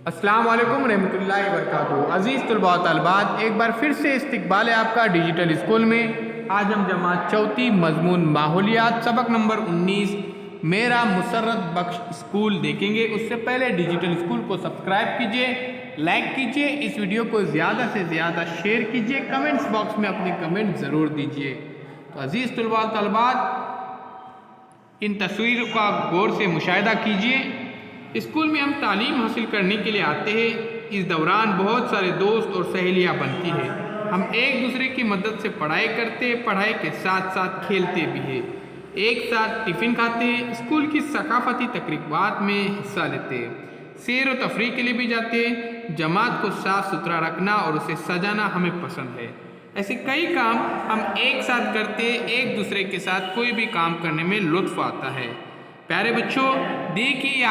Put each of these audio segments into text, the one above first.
السلام علیکم رحمۃ اللہ وبرکاتہ۔ عزیز طلباء و طالبات، ایک بار پھر سے استقبال ہے آپ کا ڈیجیٹل اسکول میں۔ آج ہم جماعت چوتھی مضمون ماحولیات سبق نمبر 19 میرا مسرت بخش اسکول دیکھیں گے۔ اس سے پہلے ڈیجیٹل اسکول کو سبسکرائب کیجئے، لائک کیجئے، اس ویڈیو کو زیادہ سے زیادہ شیئر کیجئے، کمنٹس باکس میں اپنے کمنٹ ضرور دیجئے۔ تو عزیز طلباء و طالبات، ان تصویروں کا غور سے مشاہدہ کیجئے۔ اسکول میں ہم تعلیم حاصل کرنے کے لیے آتے ہیں۔ اس دوران بہت سارے دوست اور سہیلیاں بنتی ہیں۔ ہم ایک دوسرے کی مدد سے پڑھائی کرتے ہیں، پڑھائی کے ساتھ ساتھ کھیلتے بھی ہیں، ایک ساتھ ٹفن کھاتے ہیں، اسکول کی ثقافتی تقریبات میں حصہ لیتے ہیں، سیر و تفریح کے لیے بھی جاتے ہیں۔ جماعت کو صاف ستھرا رکھنا اور اسے سجانا ہمیں پسند ہے۔ ایسے کئی کام ہم ایک ساتھ کرتے ہیں، ایک دوسرے کے ساتھ کوئی بھی کام کرنے میں لطف آتا ہے۔ پیارے بچوں، دیکھیے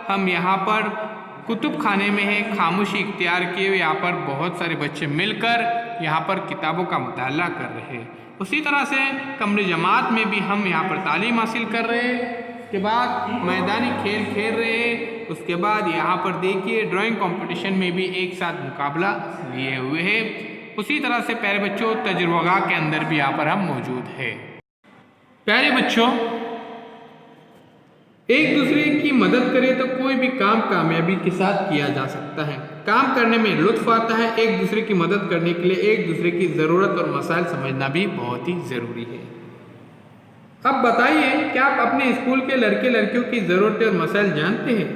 ہم یہاں پر کتب خانے میں ہیں، خاموشی اختیار کیے ہوئے یہاں پر بہت سارے بچے مل کر یہاں پر کتابوں کا مطالعہ کر رہے ہیں۔ اسی طرح سے کمرے جماعت میں بھی ہم یہاں پر تعلیم حاصل کر رہے ہیں، اس کے بعد میدانی کھیل کھیل رہے ہیں، اس کے بعد یہاں پر دیکھیے ڈرائنگ کمپٹیشن میں بھی ایک ساتھ مقابلہ لیے ہوئے ہیں۔ اسی طرح سے پیارے بچوں، تجربہ گاہ کے اندر بھی یہاں پر ہم موجود ہیں۔ پیارے بچوں، ایک دوسرے کی مدد کرے تو کوئی بھی کام کامیابی کے ساتھ کیا جا سکتا ہے۔ کام کرنے میں لطف آتا ہے۔ ایک دوسرے کی مدد کرنے کے لیے ایک دوسرے کی ضرورت اور مسائل سمجھنا بھی بہت ہی ضروری ہے۔ اب بتائیے، کیا آپ اپنے اسکول کے لڑکے لڑکیوں کی ضرورتیں اور مسائل جانتے ہیں؟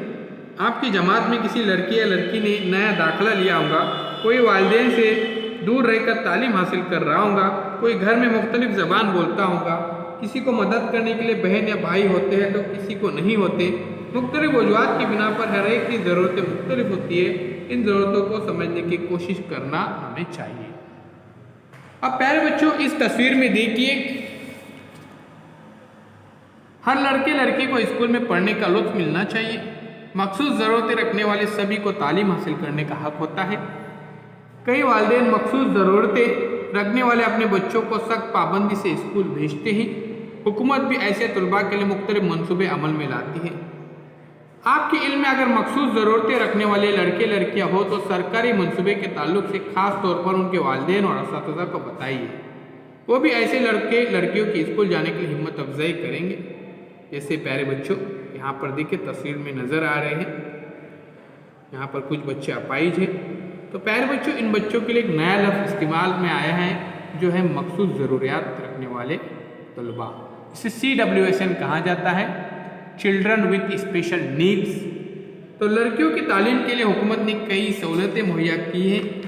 آپ کی جماعت میں کسی لڑکی یا لڑکی نے نیا داخلہ لیا ہوگا، کوئی والدین سے دور رہ کر تعلیم حاصل کر رہا ہوگا، کوئی گھر میں مختلف زبان بولتا ہوگا، کسی کو مدد کرنے کے لیے بہن یا بھائی ہوتے ہیں تو کسی کو نہیں ہوتے۔ مختلف وجوہات کی بنا پر ہر ایک کی ضرورتیں مختلف ہوتی ہے۔ ان ضرورتوں کو سمجھنے کی کوشش کرنا ہمیں چاہیے۔ اب پیارے بچوں، اس تصویر میں دیکھیے، ہر لڑکے لڑکی کو اسکول میں پڑھنے کا لطف ملنا چاہیے۔ مخصوص ضرورتیں رکھنے والے سبھی کو تعلیم حاصل کرنے کا حق ہوتا ہے۔ کئی والدین مخصوص ضرورتیں رکھنے والے اپنے بچوں کو سخت پابندی سے اسکول بھیجتے ہیں۔ حکومت بھی ایسے طلباء کے لیے مختلف منصوبے عمل میں لاتی ہے۔ آپ کے علم میں اگر مخصوص ضرورتیں رکھنے والے لڑکے لڑکیاں ہو تو سرکاری منصوبے کے تعلق سے خاص طور پر ان کے والدین اور اساتذہ کو بتائیے۔ وہ بھی ایسے لڑکے لڑکیوں کی اسکول جانے کے لیے ہمت افزائی کریں گے۔ جیسے پیارے بچوں، یہاں پر دیکھیں تصویر میں نظر آ رہے ہیں، یہاں پر کچھ بچے اپائج ہیں۔ تو پیارے بچوں، ان بچوں کے لیے ایک نیا لفظ استعمال میں آیا ہے جو ہے مخصوص ضروریات رکھنے والے طلباء۔ اسے CWSN کہا جاتا ہے، چلڈرن وتھ اسپیشل نیڈس۔ تو لڑکیوں کی تعلیم کے لیے حکومت نے کئی سہولتیں مہیا کی ہیں۔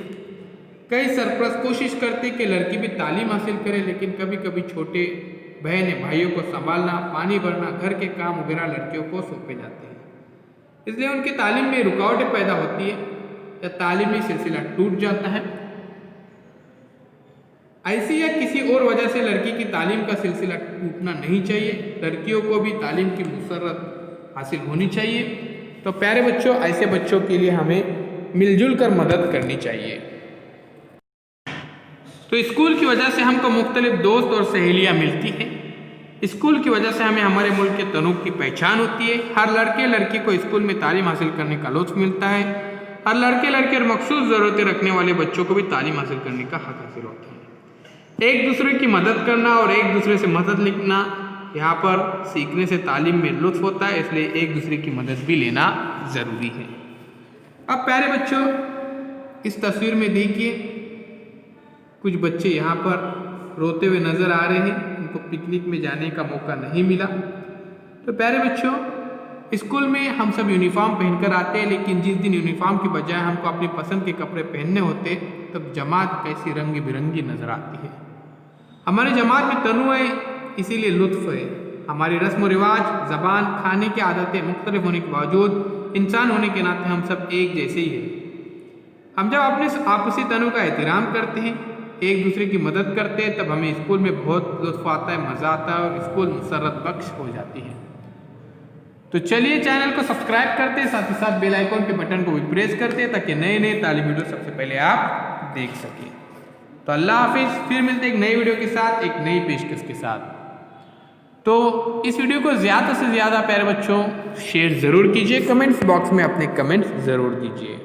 کئی سرپرست کوشش کرتے کہ لڑکی بھی تعلیم حاصل کرے، لیکن کبھی کبھی چھوٹے بہن بھائیوں کو سنبھالنا، پانی بھرنا، گھر کے کام وغیرہ لڑکیوں کو سونپے جاتے ہیں۔ اس لیے ان کی تعلیم میں رکاوٹیں پیدا ہوتی ہے یا تعلیمی سلسلہ ٹوٹ جاتا ہے۔ ایسی یا کسی اور وجہ سے لڑکی کی تعلیم کا سلسلہ ٹوٹنا نہیں چاہیے۔ لڑکیوں کو بھی تعلیم کی مسرت حاصل ہونی چاہیے۔ تو پیارے بچوں، ایسے بچوں کے لیے ہمیں مل جل کر مدد کرنی چاہیے۔ تو اسکول کی وجہ سے ہم کو مختلف دوست اور سہیلیاں ملتی ہیں۔ اسکول کی وجہ سے ہمیں ہمارے ملک کے تنوع کی پہچان ہوتی ہے۔ ہر لڑکے لڑکی کو اسکول میں تعلیم حاصل کرنے کا لطف ملتا ہے۔ ہر لڑکے لڑکی اور مخصوص ضرورتیں رکھنے والے بچوں کو بھی تعلیم حاصل کرنے کا حق حاصل ہوتا ہے۔ ایک دوسرے کی مدد کرنا اور ایک دوسرے سے مدد لکھنا، یہاں پر سیکھنے سے تعلیم میں لطف ہوتا ہے، اس لیے ایک دوسرے کی مدد بھی لینا ضروری ہے۔ اب پیارے بچوں، اس تصویر میں دیکھیے، کچھ بچے یہاں پر روتے ہوئے نظر آ رہے ہیں، ان کو پکنک میں جانے کا موقع نہیں ملا۔ تو پیارے بچوں، اسکول میں ہم سب یونیفارم پہن کر آتے ہیں، لیکن جس دن یونیفارم کی بجائے ہم کو اپنی پسند کے کپڑے پہننے ہوتے تب جماعت کیسی رنگ برنگی نظر آتی ہے۔ ہماری جماعت میں تنوع ہے، اسی لیے لطف ہے۔ ہماری رسم و رواج، زبان، کھانے کی عادتیں مختلف ہونے کے باوجود انسان ہونے کے ناطے ہم سب ایک جیسے ہی ہیں۔ ہم جب اپنے آپسی تنوع کا احترام کرتے ہیں، ایک دوسرے کی مدد کرتے ہیں، تب ہمیں اسکول میں بہت لطف آتا ہے، مزہ آتا ہے اور اسکول مسرت بخش ہو جاتی ہے۔ تو چلیے چینل کو سبسکرائب کرتے ہیں، ساتھ ہی ساتھ بیل آئیکن کے بٹن کو بھی پریس کرتے ہیں تاکہ نئے نئے تعلیمی ویڈیو سب سے پہلے آپ دیکھ سکیں۔ تو اللہ حافظ، پھر ملتے ہیں ایک نئی ویڈیو کے ساتھ، ایک نئی پیشکش کے ساتھ۔ تو اس ویڈیو کو زیادہ سے زیادہ پیارے بچوں شیئر ضرور کیجیے، کمنٹس باکس میں اپنے کمنٹس ضرور دیجیے۔